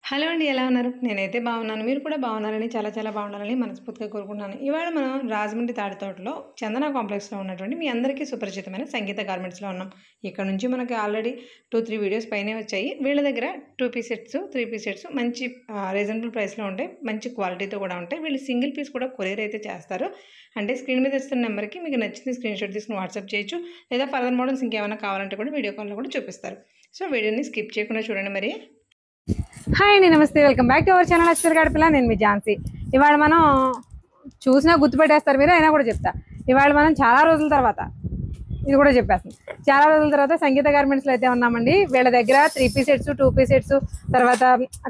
Hello అండి. ఎలా ఉన్నారు? నేనైతే బాగున్నాను. మీరు కూడా బాగున్నారని చాలా చాలా బాగుండాలని మనస్ఫూర్తిగా కోరుకుంటున్నాను. ఇవాళ మనం రాజమండ్రి తాడితోటలో చందన కాంప్లెక్స్‌లో ఉన్నటువంటి మీ అందరికీ సుపరిచితమైన సంగీత గార్మెంట్స్‌లో ఉన్నాం. ఇక్కడ నుంచి మనకి ఆల్రెడీ 2, 3 వీడియోస్ పైనే వచ్చాయి. వీళ్ళ దగ్గర 2 పీస్ సెట్స్, 3 పీస్ సెట్స్ మంచి రీజనబుల్ ప్రైస్‌లో ఉంటాయి. మంచి క్వాలిటీతో కూడా ఉంటాయి. వీళ్ళు సింగిల్ పీస్ కూడా కొరియర్ అయితే చేస్తారు. అంటే స్క్రీన్ మీద ఇస్తున్న నెంబర్‌కి మీకు నచ్చింది స్క్రీన్‌షాట్ తీసుకొని వాట్సాప్ చేయొచ్చు. లేదా ఫర్దర్ మోడల్స్ ఇంకేమైనా కావాలంటే కూడా వీడియో కాల్‌లో కూడా చూపిస్తారు. సో వీడియోని స్కిప్ చేయకుండా చూడండి మరి. హాయ్ అండి, నమస్తే, welcome back to our channel Axar గడపల. నేను మీ ఝాన్సీ. ఇవాళ మనం చూసినా గుర్తుపెట్టేస్తారు మీరు, అయినా కూడా చెప్తా. ఇవాళ మనం చాలా రోజుల తర్వాత, ఇది కూడా చెప్పేస్తాను, చాలా రోజుల తర్వాత సంగీత గార్మెంట్స్లో అయితే ఉన్నామండి. వీళ్ళ దగ్గర 3 పీస్ సెట్స్, 2 పీస్ సెట్స్, తర్వాత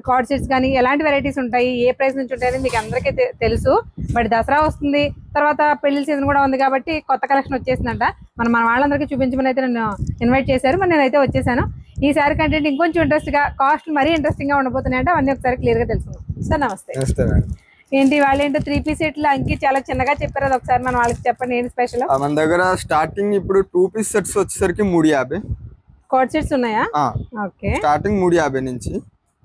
కార్డ్ సెట్స్ కానీ ఎలాంటి వెరైటీస్ ఉంటాయి, ఏ ప్రైస్ నుంచి ఉంటాయని మీకు అందరికీ తెలుసు. బట్ దసరా వస్తుంది, తర్వాత పెళ్లి సీజన్ కూడా ఉంది కాబట్టి కొత్త కలెక్షన్ వచ్చేసిందంట. మన వాళ్ళందరికీ చూపించమని అయితే నన్ను ఇన్వైట్ చేశారు. మరి నేనైతే వచ్చేసాను. ఈసారి కంటెంట్ ఇంకొంచెం ఇంట్రెస్ట్గా, కాస్ట్ మరీ ఇంట్రెస్టింగ్గా ఉండబోతున్నాయంటే అవన్నీ ఒకసారి క్లియర్గా తెలుసుకుందాం. సార్ నమస్తే. ఏంటి వాళ్ళు ఏంటో 3 పీస్ సెట్లు అంకి చాలా చిన్నగా చెప్పారు, అది ఒకసారి మన వాళ్ళకి చెప్పండి. ఏంటి స్పెషల్? మన దగ్గర స్టార్టింగ్ ఇప్పుడు 2 పీస్ సెట్స్ వచ్చేసరికి 350. కార్డ్ సెట్స్ ఉన్నాయా? ఓకే, స్టార్టింగ్ 350 నుంచి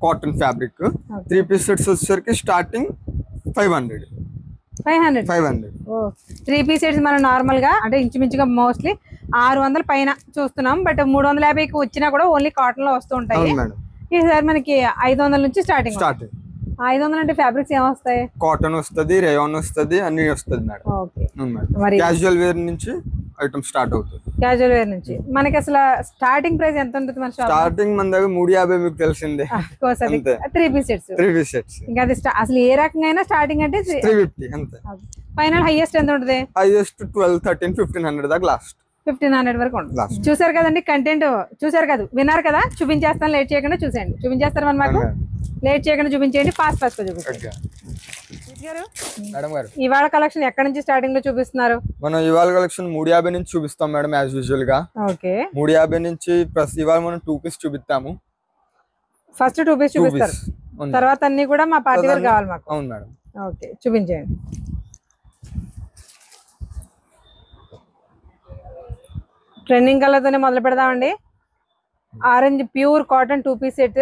కాటన్ ఫ్యాబ్రిక్. 3 పీస్ సెట్స్ వచ్చేసరికి స్టార్టింగ్ 500. 3 పీస్ సెట్స్ మనం నార్మల్ గా అంటే ఇంచుమించుగా మోస్ట్లీ 600 పైన చూస్తున్నాం. బట్ 350కి వచ్చినా కూడా ఓన్లీ కాటన్ లో వస్తూ ఉంటాయి. ఈసారి మనకి 500 నుంచి స్టార్టింగ్. 500 అంటే ఫ్యాబ్రిక్స్ ఏం వస్తాయి? కాటన్ వస్తుంది, రేయాన్ వస్తుంది, అన్ని వస్తుంది మేడం. క్యాజువల్ వేర్ నుంచి ఐటమ్ స్టార్ట్ అవుతుంది. క్యాజువల్ వేర్ నుంచి మనకి అసలు స్టార్టింగ్ ప్రైస్ ఎంత ఉంటుంది? మన స్టార్టింగ్ మన దగ్గర 350 మీకు తెలిసిందే. 3 పీస్ సెట్స్ ఇంకా అది అసలు ఏ రకంగా స్టార్టింగ్ అంటే 350 అంతే. ఫైనల్ హైయెస్ట్ ఎంత ఉంటుంది? హైయెస్ట్ 12, 13, 1500 దాకా లాస్ట్. 1500 వరకు ఉంటుంది. చూసారు కదండి, కంటెంట్ చూసారు కదా, విన్నారు కదా. చూపించేస్తాను, లేట్ చేయకుండా చూసేయండి. చూపించేస్తారు మన మాకు, లేట్ చేయకుండా చూపించేయండి. ఫాస్ట్ గా చూపించండి. ఇవాళ కలెక్షన్ ఎక్కడ నుంచి స్టార్టింగ్ లో చూపిస్తున్నారు? మనం ఇవాళ కలెక్షన్ 350 నుంచి చూపిస్తాం మేడం, యాజ్ యూజువల్ గా. ఓకే, 350 నుంచి ప్లస్ ఇవాళ మనం 2 పీస్ చూపిస్తాము. ఫస్ట్ 2 పీస్ చూపిస్తారు, తర్వాత అన్ని కూడా మా పార్టీ వేర్ కావాలి మాకు. అవును మేడం. ఓకే, చూపించండి. ట్రెండింగ్ కలర్ తోనే మొదలు పెడదామండి. Orange pure cotton 2 piece set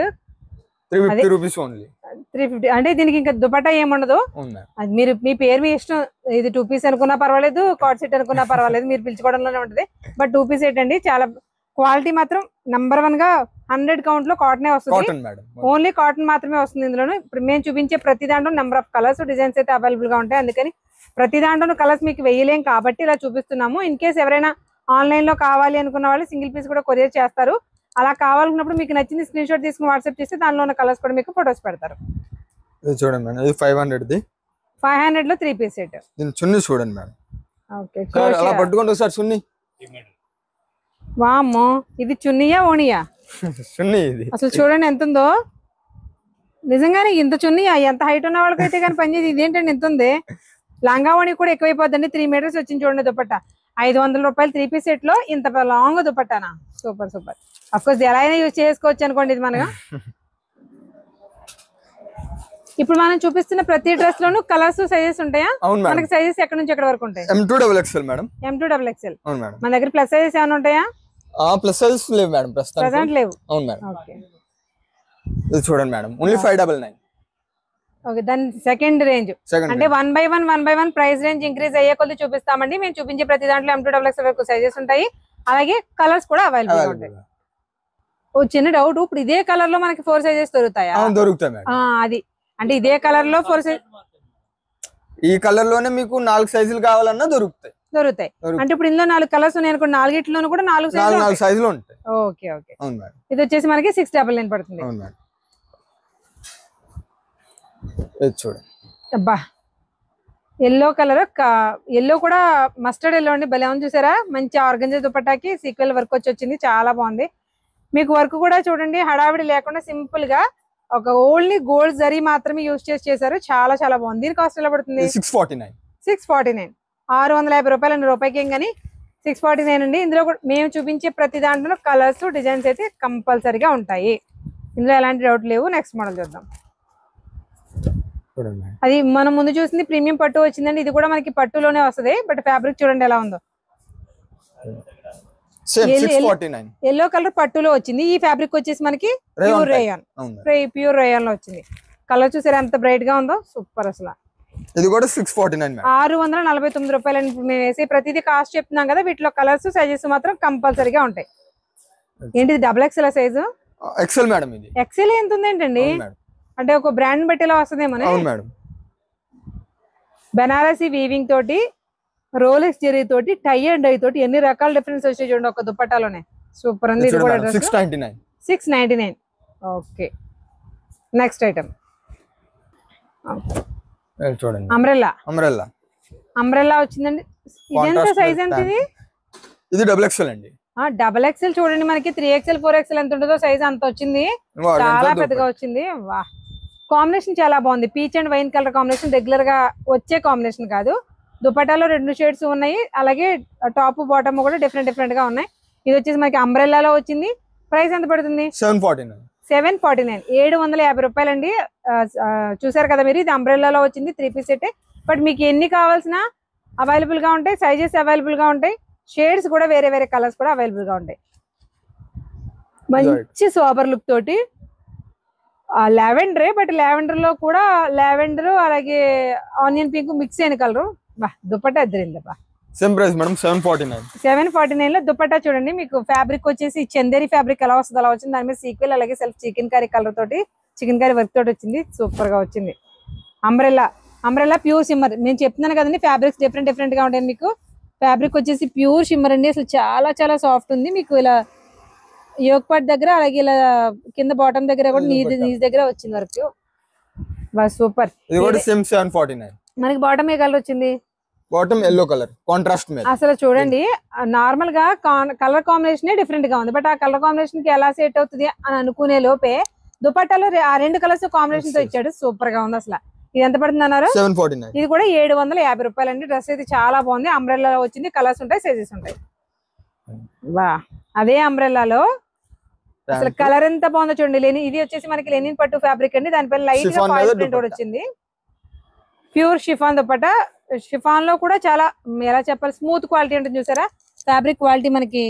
350 rupees only. 350 అంటే దీనికి ఇంకా దుపట్టా ఏముండదు. అది మీరు మీ పేరు మీ ఇష్టం. ఇది 2 పీస్ అనుకున్నా పర్వాలేదు, కార్డ్ సెట్ అనుకున్నా పర్వాలేదు, మీరు పిలుచుకోవడంలోనే ఉంటుంది. బట్ 2 పీస్ సెట్ అండి. చాలా క్వాలిటీ మాత్రం నంబర్ 1 గా 100 కౌంట్ లో కాటనే వస్తుంది. ఓన్లీ కాటన్ మాత్రమే వస్తుంది ఇందులోను. ఇప్పుడు మేము చూపించే ప్రతి దాంట్లో నెంబర్ ఆఫ్ కలర్స్, డిజైన్స్ అయితే అవైలబుల్ గా ఉంటాయి. అందుకని ప్రతి దాంట్లో కలర్స్ మీకు వేయలేం కాబట్టి ఇలా చూపిస్తున్నాము. ఇన్ కేసు ఎవరైనా ఆన్లైన్ లో కావాలి అనుకున్న వాళ్ళు సింగిల్ పీస్ కూడా కొరియర్ చేస్తారు. అలా కావాలనుకున్నప్పుడు మీకు నచ్చింది స్క్రీన్ షాట్ తీసుకుని వాట్సాప్ చేస్తే దానిలో ఉన్న కలర్స్ కూడా మీకు ఫొటోస్ పెడతారు. చూడండి మేడం, ఇది 500 లో 3 పీస్ సెట్. దీని చున్నీ చూడండి మేడం. ఓకే, అలా పట్టుకోండి ఒకసారి చున్నీ. వామ్మో, ఇది చున్నీయా ఓణియా? చున్నీ ఇది. అసలు చూడండి ఎంత ఉందో. నిజంగానే ఇంత చున్నీయా? ఎంత హైట్ ఉన్న వాళ్ళకైతే కానీ పనిచేది. ఇదేంటండి ఎంత ఉంది? లంగా ఓణి కూడా ఎక్కువైపోద్దండి. 3 మీటర్స్ వచ్చింది చూడండి దుపట్టా. 500 రూపాయలు 3 పీస్ సెట్ లో ఇంత long దుపట్టానా? Super super. Of course ఎలా అయినా యూజ్ చేసుకోవచ్చు అనుకోండి ఇది మనం. ఇప్పుడు మనం చూపిస్తున్న ప్రతి డ్రెస్ లోను కలర్స్, సైజెస్ ఉంటాయా? మనకి సైజెస్ ఎక్కడ నుంచి ఎక్కడ వరకు ఉంటాయి? M2XXL madam. M2XXL. అవును మేడం. మన దగ్గర ప్లస్ సైజెస్ ఏమైనా ఉంటాయా? ప్లస్ సైజెస్ లేవు మేడం ప్రెజెంట్ లేవు. అవును మేడం. ఓకే, ఇది చూడండి మేడం, ఓన్లీ 599. ఓకే, దాని సెకండ్ రేంజ్ అంటే 1 by 1 ప్రైస్ రేంజ్ ఇంక్రీజ్ అయ్యే కొద్ది చూపిస్తామండి. మేము చూపించే ప్రతి దాంట్లో M2XXL వరకు సైజెస్ ఉంటాయి. అలాగే కలర్స్ కూడా అవైలబుల్ ఉంటాయి. ఓ చిన్న డౌట్, ఇప్పుడు ఇదే కలర్ లో మనకి 4 సైజెస్ దొరుకుతాయా? దొరుకుతాయి మేడం. అది అంటే ఇదే కలర్ లో 4 సైజ్, ఈ కలర్ లోనే మీకు 4 సైజులు కావాలన్నా దొరుకుతాయి. అంటే ఇప్పుడు ఇందులో 4 కలర్స్ ఉన్నాయి అనుకోండి, 4 కూడా 4 సైజులు ఉంటాయి. Okay okay. ఇది వచ్చేసి మనకి 699 పడుతుంది. చూడండి, అబ్బా ఎల్లో కలర్, ఎల్లో కూడా మస్టర్డ్ ఎల్లో అండి, భలే ఉంది చూసారా. మంచి ఆర్గంజా దుపట్టాకి సీక్వెల్ వర్క్ వచ్చింది, చాలా బాగుంది. మీకు వర్క్ కూడా చూడండి హడావిడి లేకుండా సింపుల్ గా ఒక ఓన్లీ గోల్డ్ జరీ మాత్రమే యూజ్ చేశారు. చాలా చాలా బాగుంది. దీని కాస్ట్ ఎలా పడుతుంది? 649. 650 రూపాయలు. రూపాయికి ఏం కానీ 649 అండి. ఇందులో కూడా మేము చూపించే ప్రతి దాంట్లో కలర్స్, డిజైన్స్ అయితే కంపల్సరీగా ఉంటాయి. ఇందులో ఎలాంటి డౌట్ లేవు. నెక్స్ట్ మోడల్ చూద్దాం. అది మనం ముందు చూసింది ప్రీమియం పట్టు వచ్చిందండి. ఇది కూడా మనకి పట్టులోనే వస్తుంది. బట్ ఫ్యాబ్రిక్ చూడండి ఎలా ఉందో. సేమ్ 649. ఎల్లో కలర్ పట్టులో వచ్చింది. ఈ ఫ్యాబ్రిక్ వచ్చేసి మనకి ప్యూర్ రేయాన్, ప్యూర్ రేయాన్ లో వచ్చింది. కలర్ చూసారా ఎంత బ్రైట్ గా ఉందో, సూపర్ అసలు. ఇది కూడా 649 మేడం. 649 రూపాయలు. మేము వేసే ప్రతిదీ కాస్ట్ చెప్తున్నాం కదా, వీటిలో కలర్స్ సైజెస్ మాత్రం కంపల్సరీగా ఉంటాయి. ఏంటిది double XL size? XL madam. ఇది ఎక్స్ఎల్ ఎంత ఉంది ఏంటండి? అంటే ఒక బ్రాండ్ బట్టేలా వస్తుందేమో. బెనారసీ వీవింగ్ తోటి, రోలెక్స్ జెరీ తోటి, టై అండ్ డై తోటి ఎన్ని రకాల డిఫరెన్స్ వచ్చాయి చూడండి ఒక దుపట్టాలోనే. సూపర్ ఉంది. ఇది కూడా 699. ఓకే, నెక్స్ట్ ఐటమ్ చూడండి. అంబ్రెల్లా వచ్చిందండి. ఇదెంత సైజ్ ఎంత? ఇది డబుల్ ఎక్స్ఎల్ అండి. డబుల్ ఎక్స్ఎల్ చూడండి, మనకి 3XL 4XL ఎంత ఉంటుందో సైజ్ అంత వచ్చింది. చాలా పెద్దగా వచ్చింది. వా, కాంబినేషన్ చాలా బాగుంది. Peach and wine colour combination, regular గా వచ్చే కాంబినేషన్ కాదు. దుపట్టాలో 2 షేడ్స్ ఉన్నాయి, అలాగే టాప్ బాటమ్ కూడా డిఫరెంట్ గా ఉన్నాయి. ఇది వచ్చేసి మనకి అంబ్రెల్లాలో వచ్చింది. ప్రైస్ ఎంత పడుతుంది? 749. 750 రూపాయలండి. చూసారు కదా మీరు, ఇది అంబ్రెల్లాలో వచ్చింది, 3 పీస్ సెట్. బట్ మీకు ఎన్ని కావాల్సిన అవైలబుల్ గా ఉంటాయి, సైజెస్ అవైలబుల్ గా ఉంటాయి, షేడ్స్ కూడా వేరే కలర్స్ కూడా అవైలబుల్ గా ఉంటాయి. మంచి సోబర్ లుక్ తోటి లావెండరే, బట్ లావెండర్ లో కూడా లావెండర్ అలాగే ఆనియన్ పింక్ మిక్స్ అయిన కలరు. బా, దుపట్టా ఎద్దరింది. బా, సేమ్ ప్రైస్ మేడం. 749 లో దుపట్టా చూడండి. మీకు ఫ్యాబ్రిక్ వచ్చేసి చందేరి ఫ్యాబ్రిక్ ఎలా వస్తుంది అలా వచ్చింది. దాని మీద సీక్వెల్ అలాగే సెల్ఫ్ చికెన్ కర్రీ కలర్ తోటి, చికెన్ కర్రీ వర్క్ తోటి వచ్చింది. సూపర్ గా వచ్చింది. Umbrella pure shimmer. నేను చెప్తున్నాను కదండి, ఫ్యాబ్రిక్స్ డిఫరెంట్ గా ఉంటాయి. మీకు ఫ్యాబ్రిక్ వచ్చేసి ప్యూర్ షిమ్మర్ అండి. అసలు చాలా సాఫ్ట్ ఉంది. మీకు ఇలా యోక్ పార్ట్ దగ్గర అలాగే ఇలా కింద బాటమ్ దగ్గర కూడా నీజ్ దగ్గర వచ్చింది వరకు. సూపర్. ఇది కూడా సేమ్ 749. మనకి బాటమ్ ఏ కలర్ వచ్చింది? బాటమ్ ఎల్లో కలర్ కాంట్రాస్ట్ మీద. అసలు చూడండి, నార్మల్ గా కలర్ కాంబినేషన్ డిఫరెంట్ గా ఉంది. బట్ ఆ కలర్ కాంబినేషన్ కి ఎలా సెట్ అవుతుంది అని అనుకునే లోపే దుపట్టాలో ఆ 2 కలర్స్ కాంబినేషన్ తో ఇచ్చాడు. సూపర్ గా ఉంది అసలు. ఇది ఎంత పడుతుంది అన్నారు? 749. ఇది కూడా 750 రూపాయలు అండి. డ్రెస్ అయితే చాలా బాగుంది. అంబ్రెల్లాలో వచ్చింది, కలర్స్ ఉంటాయి, సైజెస్ ఉంటాయి. వా, అదే అంబ్రెల్లాలో అసలు కలర్ ఎంత బాగుందో చూడండి. ఇది వచ్చేసి మనకి లెనిన్ పట్టు ఫ్యాబ్రిక్ అండి. దానిపైన లైట్ గా ఫాయిల్ ప్రింట్ కూడా వచ్చింది. Pure chiffon dupatta. షిఫాన్ లో కూడా చాలా ఎలా చెప్పాలి, స్మూత్ క్వాలిటీ ఉంటుంది. చూసారా ఫ్యాబ్రిక్ క్వాలిటీ మనకి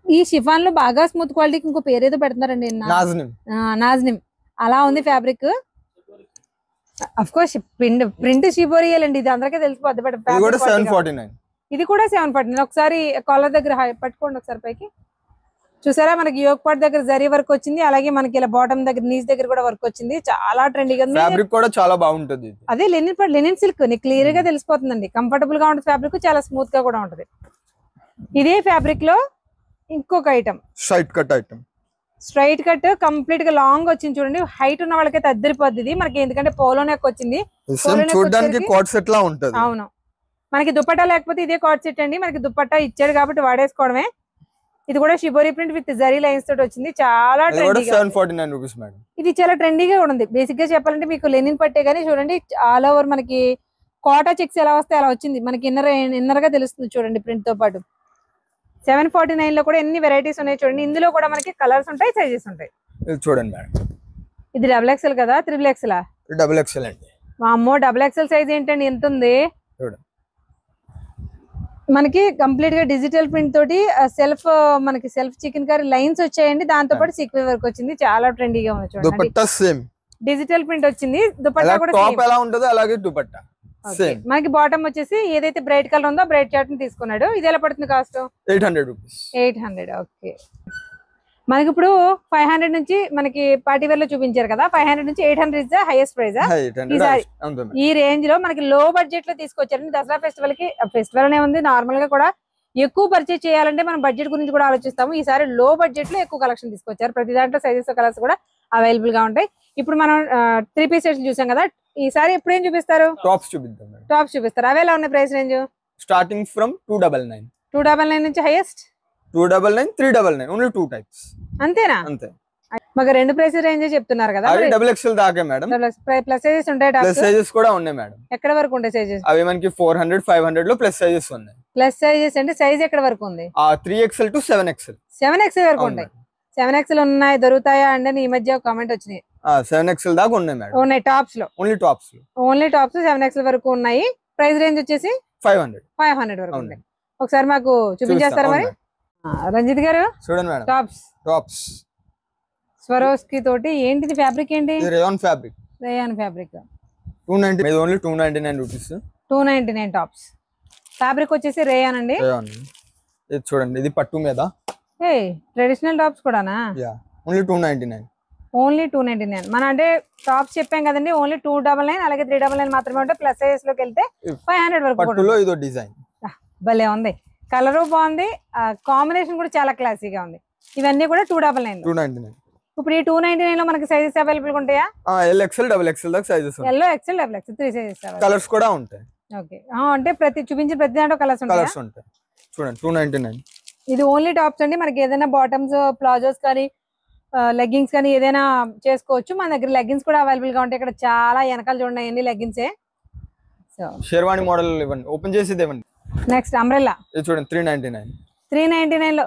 ఈ షిఫాన్ లో బాగా స్మూత్ క్వాలిటీకి ఇంకో పేరేదో పెడుతున్నారండి, నాజ్నిమ్. అలా ఉంది ఫ్యాబ్రిక్. అఫ్ కోర్స్ ప్రింట్ షిబోరియల్ అండి, ఇది అందరికీ తెలిసిపోద్ది. బట్ ఇది కూడా 749. ఒకసారి కాలర్ దగ్గర పట్టుకోండి ఒకసారి పైకి. చూసారా మనకి యోక్ పార్ట్ దగ్గర జరీ వర్క్ వచ్చింది, అలాగే మనకి ఇలా బాటమ్ దగ్గర నీస్ దగ్గర కూడా వర్క్ వచ్చింది. చాలా ట్రెండీగా ఉంది. ఫ్యాబ్రిక్ కూడా చాలా బాగుంటుంది. అదే లెనిన్ సిల్క్ క్లియర్ గా తెలిసిపోతుందండి. కంఫర్టబుల్ గా ఉంటుంది ఫ్యాబ్రిక్, చాలా స్మూత్ గా కూడా ఉంటుంది. ఇదే ఫ్యాబ్రిక్ లో ఇంకొక ఐటమ్, స్ట్రైట్ కట్ కంప్లీట్ గా లాంగ్ వచ్చింది చూడండి. హైట్ ఉన్న వాళ్ళకైతే అద్దరిపోద్ది మనకి, ఎందుకంటే పోలో నెక్ వచ్చింది. అవును, మనకి దుపట్టా లేకపోతే ఇదే కార్డ్ సెట్ అండి. మనకి దుపట్టా ఇచ్చాడు కాబట్టి వాడేసుకోవడమే. ఇది కూడా shibori print with zari lines తోటి వచ్చింది. చాలా ఇది చాలా ట్రెండీగా ఉంది. బేసిక్ గా చెప్పాలంటే మీకు లెనిన్ పట్టే గానీ చూడండి, ఆల్ ఓవర్ మనకి కోటా చెక్స్ ఎలా వస్తాయి అలా వచ్చింది. మనకి ఇన్నర్ గా తెలుస్తుంది చూడండి ప్రింట్ తో పాటు. 749 లో కూడా ఎన్ని వెరైటీస్ ఉన్నాయి చూడండి. ఇందులో కూడా మనకి కలర్స్ ఉంటాయి, సైజెస్ ఉంటాయి. చూడండి మేడం, ఇది డబుల్ ఎక్స్ఎల్ కదా, 3XL? డబుల్ ఎక్స్ఎల్ అండి. అమ్మో, డబుల్ ఎక్స్ఎల్ సైజ్ ఏంటండి, ఎంత ఉంది? మనకి కంప్లీట్ గా డిజిటల్ ప్రింట్ తోటి మనకి సెల్ఫ్ చికెన్ కర్రీ లైన్స్ వచ్చాయండి. దాంతో పాటు సీక్వెన్స్ వర్క్ వచ్చింది. చాలా ట్రెండీగా ఉంది చూడండి. డిజిటల్ ప్రింట్ వచ్చింది. దుపట్టా కూడా మనకి బాటమ్ వచ్చేసి ఏదైతే బ్రైట్ కలర్ ఉందో బ్రైట్ చార్ట్ ని తీసుకున్నాడు. ఇది ఎలా పడుతుంది కాస్ట్? 800 రూపీస్. 800. ఓకే, మనకి ఇప్పుడు 500 నుంచి మనకి పార్టీ వేర్ లో చూపించారు కదా, 500 నుంచి 800 ఇస్ ద హైయెస్ట్ ప్రైస్. ఈ రేంజ్ లో మనకి లో బడ్జెట్ లో తీసుకొచ్చారండి. దసరా ఫెస్టివల్ అనే ఉంది. నార్మల్ గా కూడా ఎక్కువ పర్చేజ్ చేయాలంటే మనం బడ్జెట్ గురించి కూడా ఆలోచిస్తాము. ఈసారి లో బడ్జెట్ లో ఎక్కువ కలెక్షన్ తీసుకొచ్చారు. ప్రతి దాంట్లో సైజెస్ కలర్స్ కూడా అవైలబుల్ గా ఉంటాయి. ఇప్పుడు మనం 3 పీస్ సెట్స్ చూసాం కదా, ఈసారి ఎప్పుడు ఏం చూపిస్తారు? టాప్స్ చూపిస్తారు. అవి ఎలా ఉన్నాయి ప్రైస్ రేంజ్? స్టార్టింగ్ ఫ్రమ్ 299 నుంచి హైయెస్ట్ 299, 399, ఓన్లీ 2 టైప్స్. అంతేనా? అంతే. మాకు 2 ప్రైస్ రేంజ్ చెప్తున్నారు కదా. అవి డబుల్ ఎక్స్ఎల్ దాకా మేడం. ప్లస్ సైజెస్ ఉంటాయి. ప్లస్ సైజెస్ కూడా ఉన్నాయి మేడం. ఎక్కడ వరకు ఉంటాయి సైజెస్? అవి మనకి 400, 500 లో ప్లస్ సైజెస్ ఉన్నాయి. ప్లస్ సైజెస్ అంటే సైజ్ ఎక్కడ వరకు ఉంది? 3XL to 7XL. 7XL వరకు ఉంటాయి. 7XL ఉన్నాయి, దొరుకుతాయా అండి? ఈ మధ్య కామెంట్ వచ్చినాయి. 7XL దాకా ఉన్నాయి మేడం. ఉన్నాయి టాప్స్ లో. ఓన్లీ టాప్స్ 7XL వరకు ఉన్నాయి. ప్రైస్ రేంజ్ వచ్చేసి 500 వరకు ఉన్నాయి. ఒకసారి మాకు చూపించేస్తారా మరి? రంజిత్ గారు చూడండి మేడం, టాప్స్ స్వరోస్కి తోటి. ఏంటిది ఫ్యాబ్రిక్? ఏంటి? Rayon fabric. 290, only 299 rupees. 299 tops. Fabric వచ్చేసి రేయాన్ అండి. ఇది చూడండి, ఇది పట్టు మీద. ట్రెడిషనల్ టాప్స్ కూడానా? ఓన్లీ 299. ఓన్లీ 299. మన అంటే టాప్స్ చెప్పాం కదండి, ఓన్లీ 299 అలాగే 399 మాత్రమే ఉంటాయి. ప్లస్ సైజ్ లోకి వెళ్తే 500 వరకు. పట్టులో ఇదో డిజైన్ భలే ఉంది, కలరు బాగుంది, కాంబినేషన్ కూడా చాలా క్లాసీగా ఉంది. ఇవన్నీ కూడా 299. ఇప్పుడు ఈ 299 లో మనకి సైజెస్ అవైలబుల్ ఉంటాయా? ఎల్ ఎక్స్ఎల్ డబుల్ ఎక్స్ఎల్ దాకా సైజెస్ ఉంటాయి. L XL double XL 3 sizes. Colours కూడా ఉంటాయి. ఓకే, అంటే చూపించిన ప్రతి దాంట్లో కలర్స్ ఉంటాయి. చూడండి 299. ఇది ఓన్లీ టాప్స్ అండి. మనకి ఏదైనా బాటమ్స్, ప్లాజోస్ కానీ లెగ్గింగ్స్ కానీ ఏదైనా చేసుకోవచ్చు. మన దగ్గర లెగ్గిన్స్ కూడా అవైలబుల్ గా ఉంటాయి. ఇక్కడ చాలా వెనకాల చూడండి, ఎన్ని లెగ్గిన్సే. షెర్వాణి మోడల్ ఇవ్వండి, ఓపెన్ చేసి ఇవ్వండి. Next umbrella. ఇది చూడండి 399. 399 లో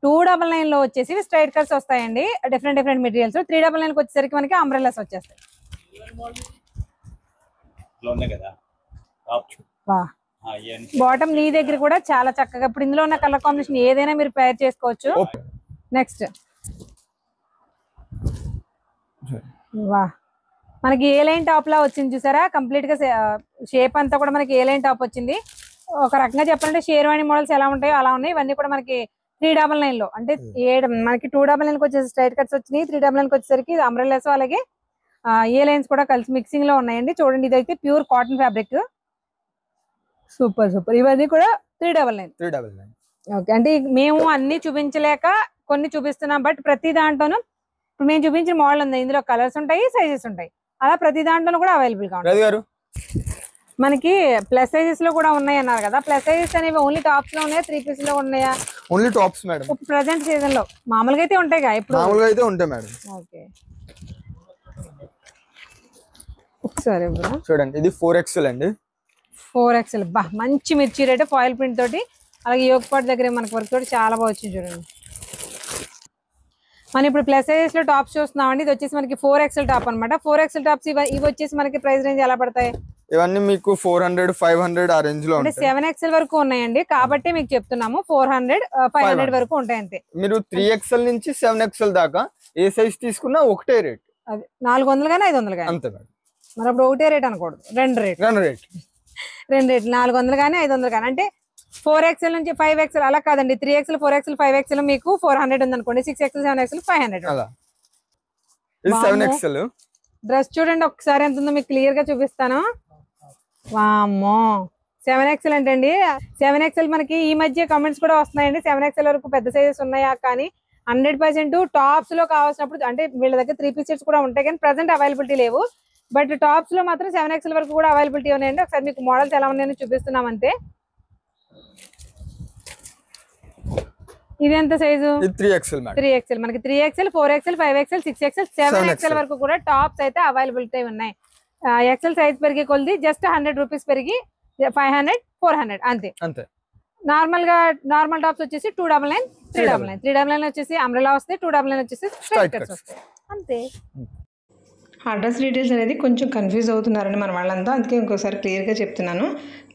299 లో వచ్చేసి స్ట్రైట్ కట్స్ వస్తాయండి, డిఫరెంట్ మెటీరియల్స్. 399 వచ్చేసరికి మనకి అంబ్రెల్లాస్ వచ్చేస్తాయి. బాటమ్ నీ దగ్గర కూడా చాలా చక్కగా ఇప్పుడు ఇందులో ఉన్న కలర్ కాంబినేషన్ ఏదైనా మీరు పేర్ చేసుకోవచ్చు. నెక్స్ట్ వా, మనకి ఏ లైన్ టాప్ లా వచ్చింది చూసారా? కంప్లీట్ గా షేప్ అంతా కూడా మనకి ఏ లైన్ టాప్ వచ్చింది. ఒక రకంగా చెప్పాలంటే షేర్వాణి మోడల్స్ ఎలా ఉంటాయో అలా ఉన్నాయి. ఇవన్నీ కూడా మనకి 399 లో, అంటే మనకి 299 కి వచ్చేసి స్ట్రైట్ కట్స్ వచ్చినాయి. 399 కి వచ్చేసరికి అంబ్రెల్లాస్ అలాగే ఏ లైన్స్ కూడా కలిసి మిక్సింగ్ లో ఉన్నాయండి. చూడండి, ఇదైతే ప్యూర్ కాటన్ ఫ్యాబ్రిక్. సూపర్. ఇవన్నీ కూడా 399. ఓకే, అంటే మేము అన్ని చూపించలేక కొన్ని చూపిస్తున్నాం. బట్ ప్రతి దాంట్లోనూ ఇప్పుడు మేము చూపించిన మోడల్ ఉంది, ఇందులో కలర్స్ ఉంటాయి, సైజెస్ ఉంటాయి. అలా ప్రతి దాంట్లోనూ కూడా అవైలబుల్ గా ఉంటాయి. మనకి ప్లస్ సైజెస్ లో కూడా ఉన్నాయి అన్నారు కదా. ప్లస్ సైజెస్ అనేవి ఓన్లీ టాప్స్ లో ఉన్నాయా, 3 పీస్ లో ఉన్నాయా? Only tops madam. Present season లో మామూలుగా అయితే ఉంటాయి కదా, ఇప్పుడు మామూలుగా అయితే ఉంటాయి మేడం. ఓకే, ఒకసారి చూడండి, ఇది 4XL అండి. 4XL. బా, మంచి మిర్చి రేట్, ఫాయిల్ ప్రింట్ తోటి, అలాగే యోగ్ పాట్ దగ్గర మనకి వర్క్ తోటి చాలా బాగా వచ్చింది. చూడండి, మనం ఇప్పుడు ప్లస్ సైజెస్ లో టాప్స్ చూస్తున్నామండి. ఇది వచ్చేసి మనకి 4XL టాప్ అనమాట. 4XL టాప్స్ ఇవి వచ్చేసి మనకి ప్రైస్ రేంజ్ ఎలా పడతాయి? ఇవన్నీ మీకు 400, 500 ఆ రేంజ్ లో ఉంటాయి. 7XL వరకు ఉన్నాయండి, కాబట్టి మీకు చెప్తున్నాము 400, 500 వరకు ఉంటాయి అంతే. మీరు 3XL నుంచి 7XL దాకా ఏ సైజ్ తీసుకున్నా ఒకటే రేట్. అది 400 కానీ 500 కానీ అంతే మేడం. మరి అప్పుడు ఒకటే రేట్ అనకూడదు, రెండు రేట్ 400 కానీ 500 కానీ. అంటే 4XL నుంచి 5XL అలా కాదండి. 3XL, 4XL, 5XL మీకు 400 ఉంది అనుకోండి. 6XL, 7XL 500. ఇది 7XL. డ్రెస్ చూడండి ఒకసారి ఎంత ఉందో మీకు క్లియర్ గా చూపిస్తాను. వామ్మో, 7XL అంటే అండి. 7XL మనకి ఈ మధ్య కామెంట్స్ కూడా వస్తున్నాయండి, 7XL వరకు పెద్ద సైజెస్ ఉన్నాయా కానీ 100% టాప్స్ లో కావాల్సినప్పుడు, అంటే వీళ్ళ దగ్గర 3 పీస్ సెట్స్ కూడా ఉంటాయి కానీ ప్రెసెంట్ అవైలబిలిటీ లేవు. బట్ టాప్స్ లో మాత్రం 7XL వరకు కూడా అవైలబిలిటీ ఉన్నాయండి. ఒకసారి మీకు మోడల్స్ ఎలా ఉన్నాయని చూపిస్తున్నాం అంతే. ఇది ఎంత సైజు? 3XL. మనకి 3XL, 4XL, 5XL, 6XL, 7XL వరకు కూడా టాప్స్ అయితే అవైలబిలిటీ ఉన్నాయి. ఎక్సెల్ సైజ్ పెరిగే కొద్ది జస్ట్ 100 రూపీస్ పెరిగి 500, 400 అంతే. నార్మల్ టాప్స్ వచ్చేసి 299, 399. 399 వచ్చేసి అంబ్రెల్లా వస్తాయి, 299 వచ్చేసి స్ట్రైట్ కట్స్ వస్తాయి అంతే. అడ్రస్ డీటెయిల్స్ అనేది కొంచెం కన్ఫ్యూజ్ అవుతున్నారండి మన వాళ్ళంతా, అందుకే ఇంకోసారి క్లియర్గా చెప్తున్నాను.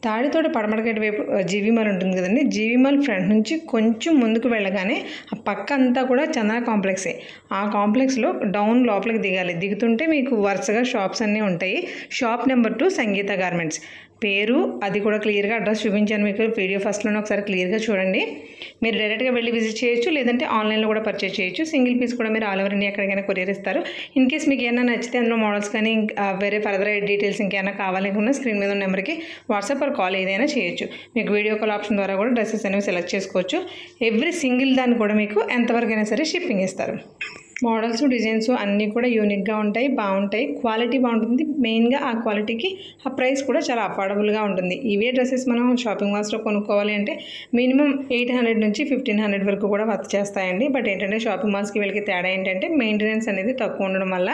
తాడితోట పడమరగేట వైపు జీవీ మాల్ ఉంటుంది కదండి. జీవీ మాల్ ఫ్రంట్ నుంచి కొంచెం ముందుకు వెళ్ళగానే ఆ పక్క అంతా కూడా చందన కాంప్లెక్సే. ఆ కాంప్లెక్స్లో డౌన్ లోపలికి దిగాలి. దిగుతుంటే మీకు వరుసగా షాప్స్ అన్నీ ఉంటాయి. షాప్ నెంబర్ 2 సంగీత గార్మెంట్స్. పేరు అది కూడా క్లియర్గా అడ్రస్ చూపించాను మీకు వీడియో ఫస్ట్లోనే, ఒకసారి క్లియర్గా చూడండి. మీరు డైరెక్ట్గా వెళ్ళి విజిట్ చేయొచ్చు, లేదంటే ఆన్లైన్లో కూడా పర్చేస్ చేయొచ్చు. సింగిల్ పీస్ కూడా మీరు ఆల్ ఓవర్ ఇండియా ఎక్కడికైనా కొరియర్ ఇస్తారు. ఇన్ కేస్ మీకు ఏమైనా నచ్చితే అందులో మోడల్స్ కానీ వేరే ఫర్దర్ డీటెయిల్స్ ఇంకేమైనా కావాలనుకున్నా స్క్రీన్ మీద ఉన్న నెంబర్కి వాట్సాప్ ఆర్ కాల్ ఏదైనా చేయొచ్చు. మీకు వీడియో కాల్ ఆప్షన్ ద్వారా కూడా డ్రెస్సెస్ అనేవి సెలెక్ట్ చేసుకోవచ్చు. ఎవ్రీ సింగిల్ దాన్ని కూడా మీకు ఎంతవరకు అయినా సరే షిప్పింగ్ ఇస్తారు. మోడల్స్, డిజైన్స్ అన్నీ కూడా యూనిక్గా ఉంటాయి, బాగుంటాయి, క్వాలిటీ బాగుంటుంది. మెయిన్గా ఆ క్వాలిటీకి ఆ ప్రైస్ కూడా చాలా అఫోర్డబుల్గా ఉంటుంది. ఇవే డ్రెస్సెస్ మనం షాపింగ్ మాల్స్లో కొనుక్కోవాలి అంటే మినిమం 800 నుంచి 1500 వరకు కూడా వర్క్ చేస్తాయండి. బట్ ఏంటంటే షాపింగ్ మాల్స్కి వీళ్ళకి తేడా ఏంటంటే మెయింటెనెన్స్ అనేది తక్కువ ఉండడం వల్ల,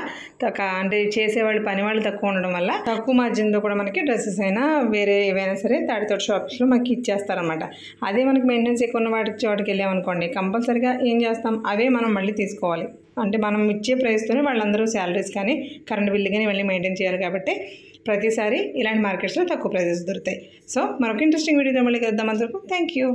అంటే చేసేవాళ్ళు పని వాళ్ళు తక్కువ ఉండడం వల్ల తక్కువ మార్జిన్తో కూడా మనకి డ్రెస్సెస్ అయినా వేరే ఏవైనా సరే తాడితోట షాప్స్లో మనకి ఇచ్చేస్తారనమాట. అదే మనకి మెయింటెనెన్స్ ఎక్కువ ఉన్న వాటికి వెళ్ళామనుకోండి, కంపల్సరీగా ఏం చేస్తాం, అవే మనం మళ్ళీ తీసుకోవాలి. అంటే మనం ఇచ్చే ప్రైస్తోనే వాళ్ళందరూ శాలరీస్ కానీ కరెంట్ బిల్లు కానీ ఇవన్నీ మెయింటైన్ చేయాలి కాబట్టి ప్రతిసారి ఇలాంటి మార్కెట్స్లో తక్కువ ప్రైజెస్ దొరుకుతాయి. సో మరొక ఇంట్రెస్టింగ్ వీడియోతో మళ్ళీ కలుద్దాం. అందరికీ థ్యాంక్ యూ.